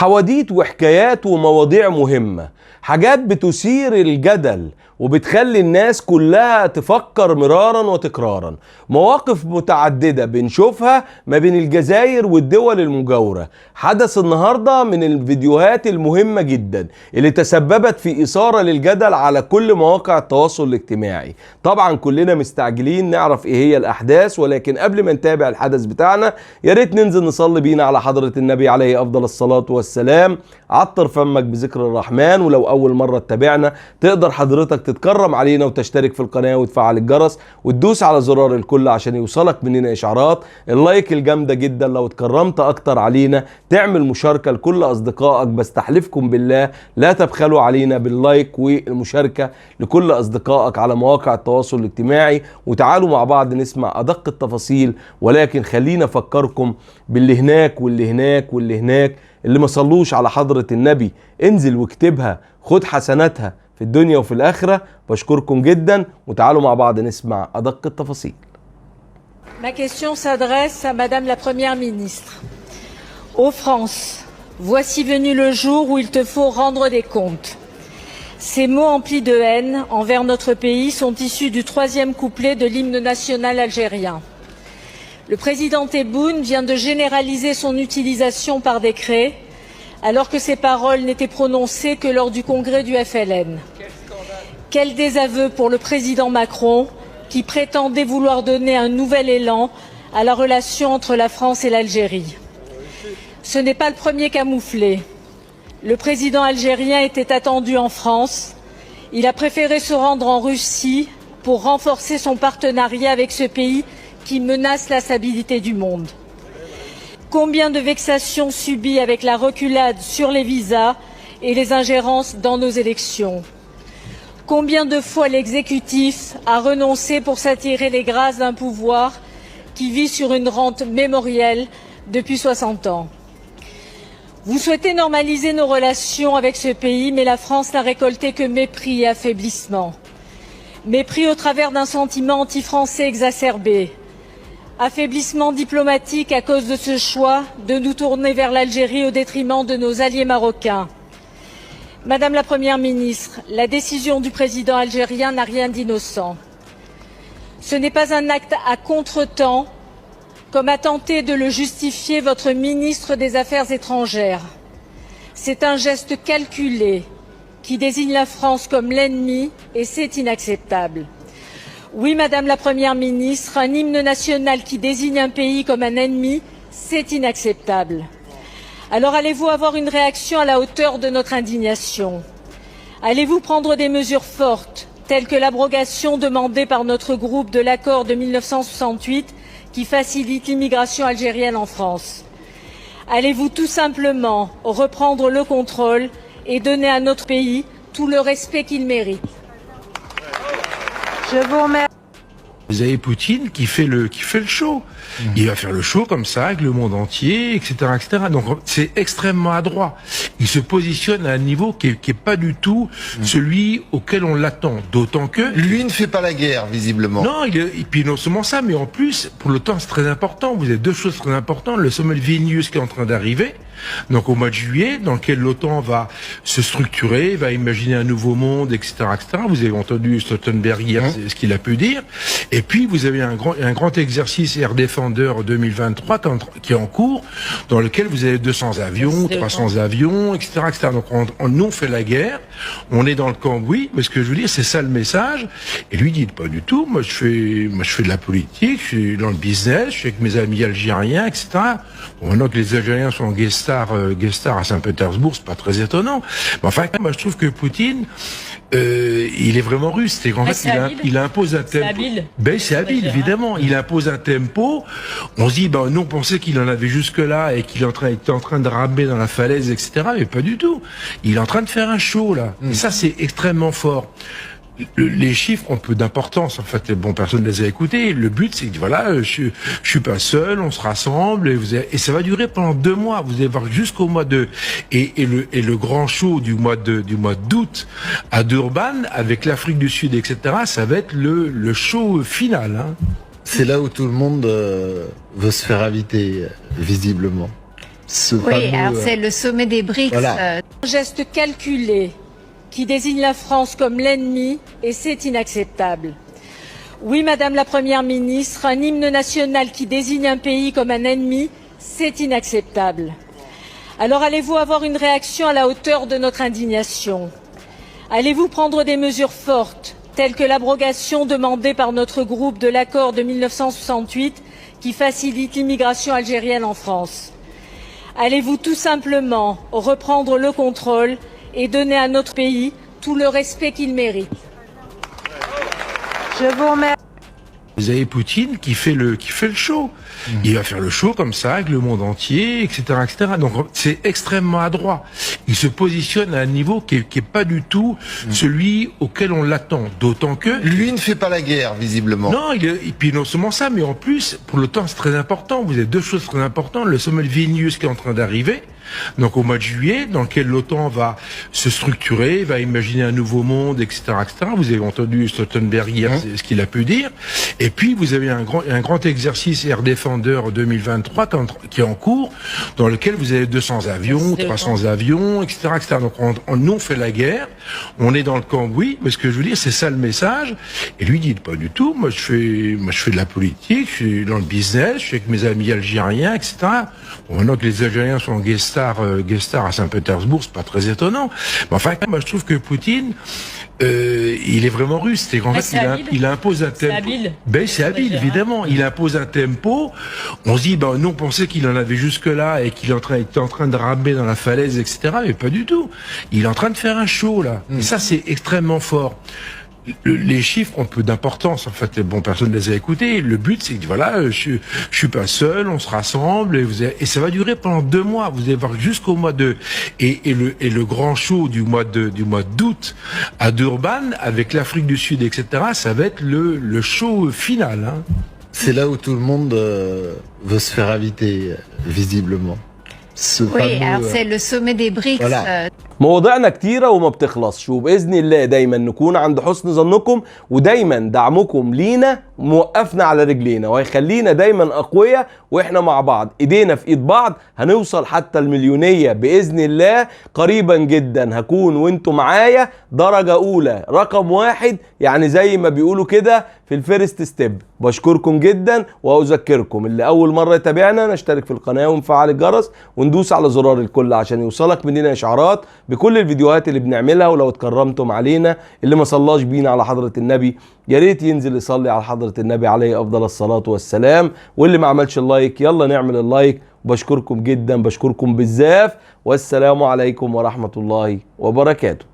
حواديت وحكايات ومواضيع مهمة، حاجات بتثير الجدل وبتخلي الناس كلها تفكر مرارا وتكرارا، مواقف متعددة بنشوفها ما بين الجزائر والدول المجاورة. حدث النهاردة من الفيديوهات المهمة جدا اللي تسببت في إثارة للجدل على كل مواقع التواصل الاجتماعي. طبعا كلنا مستعجلين نعرف ايه هي الأحداث، ولكن قبل ما نتابع الحدث بتاعنا يا ريت ننزل نصلي بينا على حضرة النبي عليه أفضل الصلاة والسلام. عطر فمك بذكر الرحمن. ولو أول مرة تتابعنا تقدر حضرتك تتكرم علينا وتشترك في القناة وتفعل الجرس وتدوس على زرار الكل عشان يوصلك مننا إشعارات. اللايك الجامدة جدا لو اتكرمت أكتر علينا، تعمل مشاركة لكل أصدقائك، بستحلفكم بالله لا تبخلوا علينا باللايك والمشاركة لكل أصدقائك على مواقع التواصل الاجتماعي. وتعالوا مع بعض نسمع أدق التفاصيل، ولكن خلينا أفكركم باللي هناك واللي هناك واللي هناك. اللي ما صلوش على حضرة النبي انزل واكتبها، خد حسناتها في الدنيا وفي الآخرة. بشكركم جدا وتعالوا مع بعض نسمع أدق التفاصيل. Ma question s'adresse à Madame la Première ministre. Ô France, voici venu le jour où il te faut rendre des comptes. Ces mots emplis de haine envers notre pays sont issus du 3e couplet de l'hymne national algérien. Le président Tebboune vient de généraliser son utilisation par décret, alors que ces paroles n'étaient prononcées que lors du congrès du FLN. Quel désaveu pour le président Macron, qui prétendait vouloir donner un nouvel élan à la relation entre la France et l'Algérie. Ce n'est pas le premier camouflet. Le président algérien était attendu en France. Il a préféré se rendre en Russie pour renforcer son partenariat avec ce pays qui menace la stabilité du monde. Combien de vexations subies avec la reculade sur les visas et les ingérences dans nos élections? Combien de fois l'exécutif a renoncé pour s'attirer les grâces d'un pouvoir qui vit sur une rente mémorielle depuis 60 ans? Vous souhaitez normaliser nos relations avec ce pays, mais la France n'a récolté que mépris et affaiblissement. Mépris au travers d'un sentiment anti-français exacerbé. Affaiblissement diplomatique à cause de ce choix de nous tourner vers l'Algérie au détriment de nos alliés marocains. Madame la Première ministre, la décision du président algérien n'a rien d'innocent. Ce n'est pas un acte à contretemps, comme a tenté de le justifier votre ministre des Affaires étrangères. C'est un geste calculé qui désigne la France comme l'ennemi et c'est inacceptable. Oui, Madame la Première ministre, un hymne national qui désigne un pays comme un ennemi, c'est inacceptable. Alors allez-vous avoir une réaction à la hauteur de notre indignation? Allez-vous prendre des mesures fortes, telles que l'abrogation demandée par notre groupe de l'accord de 1968 qui facilite l'immigration algérienne en France? Allez-vous tout simplement reprendre le contrôle et donner à notre pays tout le respect qu'il mérite? Je vous remercie. Vous avez Poutine qui fait le show. Il va faire le show comme ça avec le monde entier, etc., etc. Donc c'est extrêmement adroit. Il se positionne à un niveau qui est pas du tout celui auquel on l'attend. D'autant que lui ne fait pas la guerre, visiblement. Non, et puis non seulement ça, mais en plus pour l'OTAN c'est très important. Vous avez deux choses très importantes. Le sommet de Vilnius qui est en train d'arriver. Donc au mois de juillet, dans lequel l'OTAN va se structurer, va imaginer un nouveau monde, etc., etc. Vous avez entendu Stoltenberg hier, ce qu'il a pu dire. Et puis vous avez un grand exercice Air Defender 2023 qui est en cours, dans lequel vous avez 200 avions, 300 avions, etc., etc. Donc nous on fait la guerre, on est dans le cambouis, mais ce que je veux dire, c'est ça le message. Et lui dit pas du tout. Moi je fais de la politique, je suis dans le business, je suis avec mes amis algériens, etc. Bon, maintenant que les Algériens sont en guest star à Saint-Pétersbourg, c'est pas très étonnant. Mais enfin, moi, je trouve que Poutine, il est vraiment russe. C'est qu'en fait, il impose un tempo. C'est habile, évidemment. Il impose un tempo. On se dit, nous, on pensait qu'il en avait jusque-là et qu'il était en train de ramer dans la falaise, etc. Mais pas du tout. Il est en train de faire un show, là. Et ça, c'est extrêmement fort. Les chiffres ont peu d'importance, en fait, bon, personne ne les a écoutés. Le but, c'est que voilà, je suis pas seul, on se rassemble, et ça va durer pendant 2 mois. Vous allez voir jusqu'au mois de, et le grand show du mois d'août à Durban, avec l'Afrique du Sud, etc., ça va être le show final, hein. C'est là où tout le monde veut se faire inviter, visiblement. Ce Oui, fameux, alors c'est le sommet des BRICS. Voilà. Un geste calculé qui désigne la France comme l'ennemi et c'est inacceptable. Oui, Madame la Première ministre, un hymne national qui désigne un pays comme un ennemi, c'est inacceptable. Alors allez-vous avoir une réaction à la hauteur de notre indignation? Allez-vous prendre des mesures fortes, telles que l'abrogation demandée par notre groupe de l'accord de 1968 qui facilite l'immigration algérienne en France? Allez-vous tout simplement reprendre le contrôle et donner à notre pays tout le respect qu'il mérite? Je vous remercie. Vous avez Poutine qui fait le show. Il va faire le show comme ça avec le monde entier, etc., etc. Donc c'est extrêmement adroit. Il se positionne à un niveau qui est pas du tout celui auquel on l'attend. D'autant que Lui ne fait pas la guerre, visiblement. non, et puis non seulement ça, mais en plus pour l'OTAN c'est très important. Vous avez deux choses très importantes. Le sommet de Vilnius qui est en train d'arriver. Donc au mois de juillet, dans lequel l'OTAN va se structurer, va imaginer un nouveau monde, etc., etc. Vous avez entendu Stoltenberg hier, c'est ce qu'il a pu dire. Et puis vous avez un grand exercice Air Defender 2023 qui est en cours, dans lequel vous avez 200 avions, 300 avions, etc., etc. Donc nous on fait la guerre, on est dans le camp, oui, mais ce que je veux dire, c'est ça le message. Et lui dit pas du tout. Moi je fais de la politique, je suis dans le business, je suis avec mes amis algériens, etc. Bon, maintenant que les Algériens sont en guest star à Saint-Pétersbourg, c'est pas très étonnant. Mais enfin, moi, je trouve que Poutine, il est vraiment russe. C'est qu'en fait, il impose un tempo. C'est habile, évidemment. Il impose un tempo. On se dit, nous, on pensait qu'il en avait jusque-là et qu'il était en train de ramer dans la falaise, etc. Mais pas du tout. Il est en train de faire un show, là. Et ça, c'est extrêmement fort. Les chiffres ont peu d'importance, en fait, bon, personne ne les a écoutés. Le but, c'est que voilà, je suis pas seul, on se rassemble et ça va durer pendant 2 mois. Vous allez voir jusqu'au mois de et le grand show du mois d'août à Durban avec l'Afrique du Sud, etc. Ça va être le show final. Hein. C'est là où tout le monde veut se faire inviter, visiblement. Ce Oui, fameux, alors c'est le sommet des BRICS. Voilà. مواضيعنا كتيرة وما بتخلصش، وبإذن الله دايما نكون عند حسن ظنكم، ودايما دعمكم لينا موقفنا على رجلينا وهيخلينا دايما أقوياء وإحنا مع بعض إيدينا في إيد بعض. هنوصل حتى المليونية بإذن الله قريبا جدا. هكون وانتم معايا درجة أولى رقم 1، يعني زي ما بيقولوا كده في الفيرست ستيب. بشكركم جدا وأذكركم اللي أول مرة يتابعنا نشترك في القناة ونفعل الجرس وندوس على زرار الكل عشان يوصلك مننا إشعارات بكل الفيديوهات اللي بنعملها. ولو اتكرمتم علينا، اللي ما صلاش بينا على حضرة النبي يا ريت ينزل يصلي على حضرة النبي عليه أفضل الصلاة والسلام. واللي ما عملش اللايك يلا نعمل اللايك. بشكركم جدا، بشكركم بالزاف، والسلام عليكم ورحمة الله وبركاته.